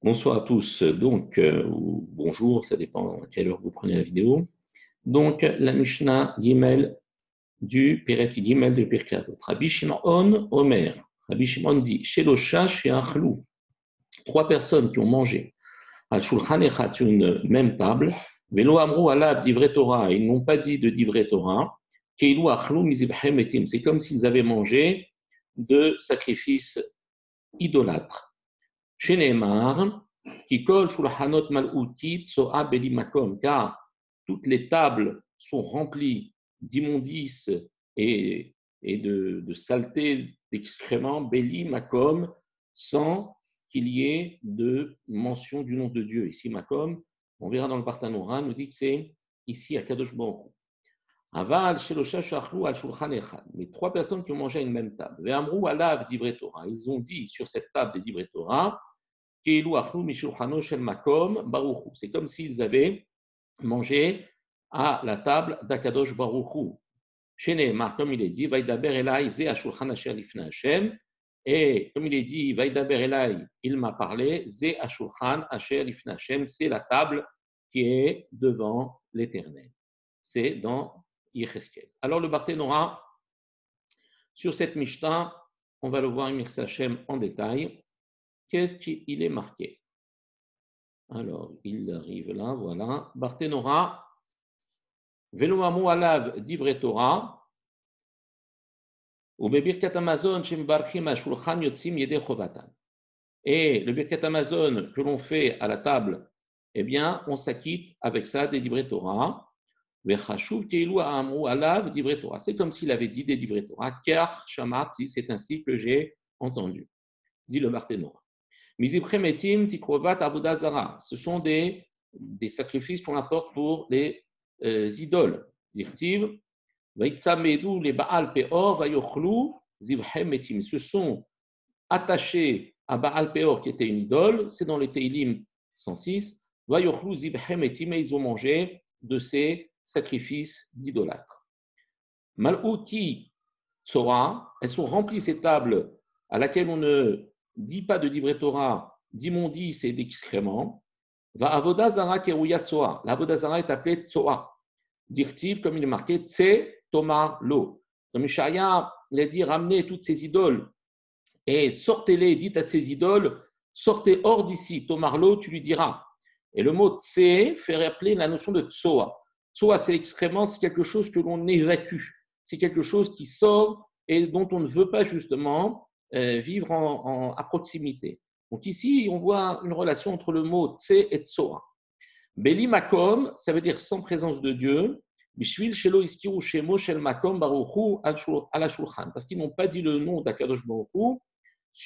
Bonsoir à tous. Ou bonjour, ça dépend à quelle heure vous prenez la vidéo. Donc, la Mishnah Gimel du Perek Gimel de Pirkei Avot. Rabbi Shimon Omer. Rabbi Shimon dit Shelosha she'achlu. Trois personnes qui ont mangé al shulchan echad sur une même table. Velo amru alav divrei Torah. Ils n'ont pas dit de divrei Torah. Keilu achlu mizibchem etim. C'est comme s'ils avaient mangé de sacrifices idolâtres. Chez Neymar, qui colle shulchanot mal'utit so'a beli makom, car toutes les tables sont remplies d'immondices et de saleté, d'excréments, beli makom, sans qu'il y ait de mention du nom de Dieu. Ici, makom, on verra dans le Bartanora, nous dit que c'est ici à Kadosh Baruch Hu. Aval shelosha shachlu al shulchan echad. Mais trois personnes qui ont mangé à une même table. Ve'amru alav divrei Torah. Ils ont dit sur cette table des divrei Torah. C'est comme s'ils avaient mangé à la table d'Akadosh Baruch Hu. Chez Nehemar, comme il est dit, Vaidaber Elai ze ashulchan asher lifnei Hashem. Et comme il est dit, Vaidaber Elai, il m'a parlé, ze ashulchan asher lifnei Hashem, c'est la table qui est devant l'Éternel. C'est dans Yecheskel. Alors le Barthénora, sur cette Mishnah, on va le voir, Mirsa Hashem, en détail. Qu'est-ce qu'il est marqué? Alors, il arrive là, voilà. Barthénora, Veloamu alav divrei Torah, ou Birkat Amazon, Shem Barchim Ashulchan Yotzim Yedei Chovatan. Et le Birkat Amazon que l'on fait à la table, eh bien, on s'acquitte avec ça des divrei Torah. Vechashuv Keilu Amru alav divrei Torah. C'est comme s'il avait dit des divrei Torah. Car Shamat, c'est ainsi que j'ai entendu, dit le Barthénora. Ce sont des sacrifices qu'on apporte pour les idoles. Se sont attachés à Baal Peor, qui était une idole, c'est dans les Teilim 106. Et ils ont mangé de ces sacrifices d'idolâtres. Mal'uti Tzora, elles sont remplies ces tables à laquelle on ne dit pas de divrei Torah, d'immondices et d'excréments. Va avoda zara keruya tsoa. La avoda zara est appelée tsoa. Dirtiv, comme il est marqué, tse tomar lo. Donc Mishaïa, il a dit ramenez toutes ces idoles et sortez-les, dites à ces idoles, sortez hors d'ici. Tomar lo, tu lui diras. Et le mot tse fait rappeler la notion de tsoa. Tsoa, c'est l'excrément, c'est quelque chose que l'on évacue. C'est quelque chose qui sort et dont on ne veut pas justement vivre à proximité. Donc ici, on voit une relation entre le mot tse et tsoa. Beli makom, ça veut dire sans présence de Dieu. Bishvil shelo iskiru shemo shel makom baruchu ala shulchan. Parce qu'ils n'ont pas dit le nom d'Akadosh Baruchu,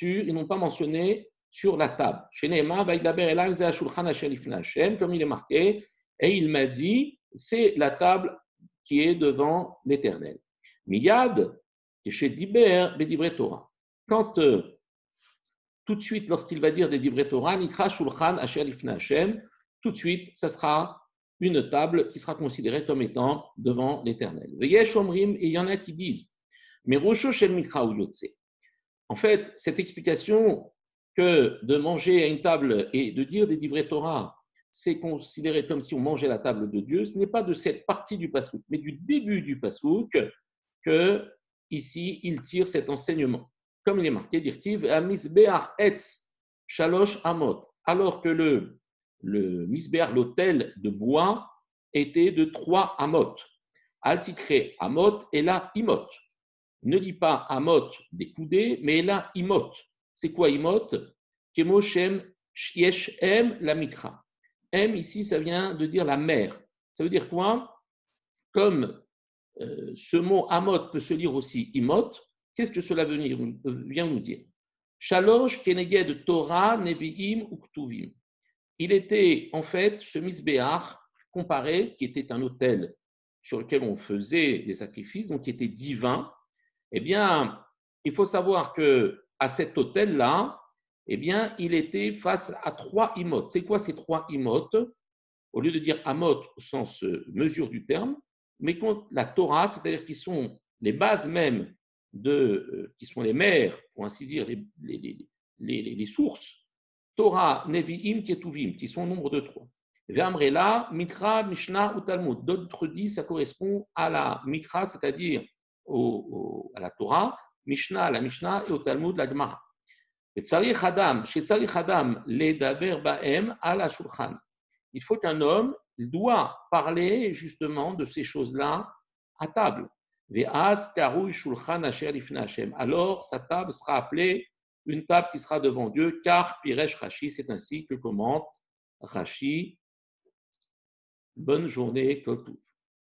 ils n'ont pas mentionné sur la table. Chez Nehema, Vaidaber Elav ze ashulchan asher lifnei Hashem, comme il est marqué, et il m'a dit, c'est la table qui est devant l'Éternel. Miyad, chez Diber, Bedivrei Torah. Quand tout de suite, lorsqu'il va dire des divrei Torah, Nikra Shulchan Asher Lifnei Hashem, tout de suite, ça sera une table qui sera considérée comme étant devant l'Éternel. Veyesh Omrim, et il y en a qui disent, mais Rosho Shel Mikra ou Yotse. En fait, cette explication que de manger à une table et de dire des divrei Torah, c'est considéré comme si on mangeait la table de Dieu, ce n'est pas de cette partie du pasouk, mais du début du pasouk que ici il tire cet enseignement. Comme il est marqué, dirtiv, misbeach etz shalosh amot, alors que le misbeach, l'autel de bois, était de 3 amot. Altikre amot et là imot. Ne dit pas amot des coudées, mais là imot. C'est quoi imot? Kemoshem yesh em la mikra. Em ici, ça vient de dire la mer. Ça veut dire quoi? Comme ce mot amot peut se lire aussi imot, qu'est-ce que cela vient nous dire? Shalosh keneged Torah neviim uktuvim. Il était en fait ce misbéach comparé, qui était un autel sur lequel on faisait des sacrifices, donc qui était divin. Eh bien, il faut savoir que à cet autel-là, eh bien, il était face à 3 imot. C'est quoi ces 3 imot? Au lieu de dire amot au sens mesure du terme, mais contre la Torah, c'est-à-dire qui sont les bases même qui sont les mers, pour ainsi dire, les sources Torah, Nevi'im, Ketuvim, qui sont au nombre de 3. Ve'amrela, Mikra, Mishnah ou Talmud. D'autres disent ça correspond à la Mikra, c'est-à-dire à la Torah, Mishnah, la Mishnah, et au Talmud, la Gemara. Tzarich Adam, chez Tzarich Adam, les Daber Baem, à la Shulchan. Il faut qu'un homme doit parler justement de ces choses-là à table. Ve'az karouy Shulchan asher lifnei Hashem. Alors, sa table sera appelée une table qui sera devant Dieu, car Piresh Rashi, c'est ainsi que commente Rashi. Bonne journée, Kotus.